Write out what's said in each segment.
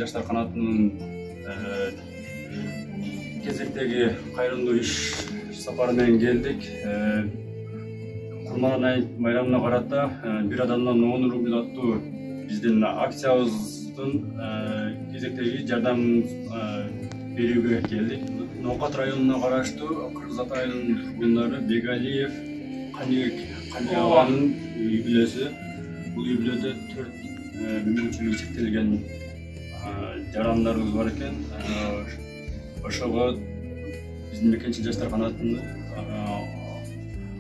жаштар канатынын кезектеги кайрымдуу иш сапары менен келдик. Курман айт байрамына карата бир адамдан 10 рубль аттуу биздин акциябыздын кезектеги жардам берүүгө келдик. Ноокат районуна караштуу Кыргызат айылынын тургундары Бегалиев, Каниябанын үй бүлөсү. Бул үй бүлөдө 4 мүмкүнчүлүгү чектелген жарандарыбыз бар экен. Ошого биздин мекенчил жаштар канатынын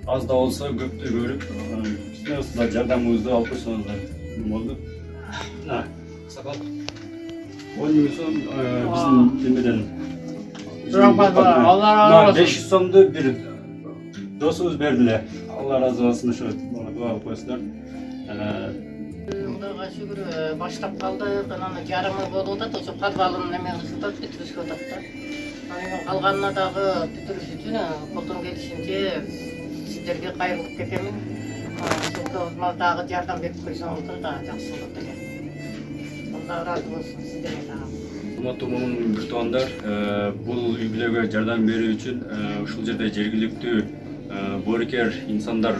аз да болсо көптөй көрүп, сизде жардамыңызды алып койсоңуздар болду. Сакал. 10 миң сом биздин темеден. Allah razı olsun. 500 сомду бир досубуз бердиле. Allah razı olsun. Ошо дуа кылып койсуздар. Кудайга шүгүр баштап калдык. Анан жарымы болуп атат, ошо подвалын неме кылып атат, бүтүрүшүп атат да. Анан калганына дагы бүтүрүш үчүн колдон келишинче сиздерге кайрылып кетемин. Ошол дагы жардам берип койсоңуздар да жакшы болот эле. Allah razı olsun сиздерге дагы. Урматтуу момун бир туугандар, бул үй бүлөгө жардам берүү үчүн ушул жерде жергиликтүү боорукер инсандар,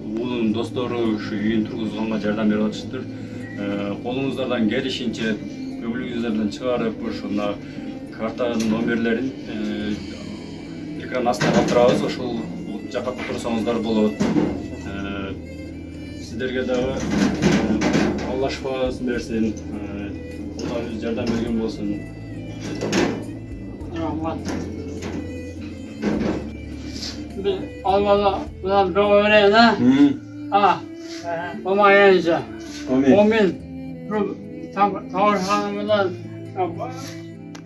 унун достору ушу үйүн тургузганга жардам берип атышыптыр. Колуңуздардан келишинче көңүлүңүздөрдөн чыгарып, ушуна картанын номерлерин экран астына калтырабыз, ошол жакка турсаңыздар болот. Сиздерге дагы Алла шифасын берсин. Алла жардам берген болсын. Rahmat. Allah bilan dua bereyim ha. Ama yiyince. Amin. Tavşanımızdan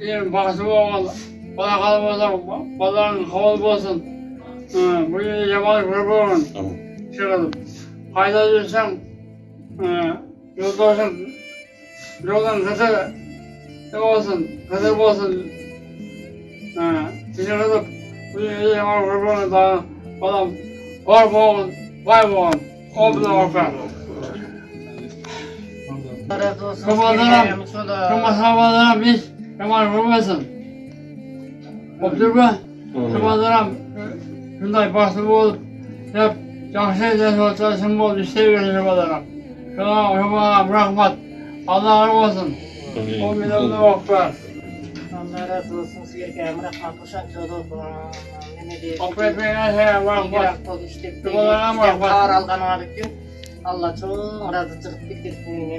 iyi bakışı olmalı. Bana kalıp olsun, baların havalı olsun. Bu yabancı grubu olun. Çıkalım. Kayda düşsen, yolda olsun, yoldan kısa olsun, kısa olsun. Çıkalım. Bu yabancı grubu olun da balam var olun, vay olun. O bile orta. Kımazlarım hiç yaman vurmasın. Opturma, kımazlarım şunday basıp olup hep yaxşı çalışım oldu, isteyiyorum kımazlarım. Şuna rahmat, Allah razı olsun. O milyonlu oklar. Allah razı olsun sizlerge rahmat, uşançı olup Okretmeyin her rahmat. Kımazlarım rahmat. Kağır alganıma bütün Allah çok razı çıkıp bitirsin.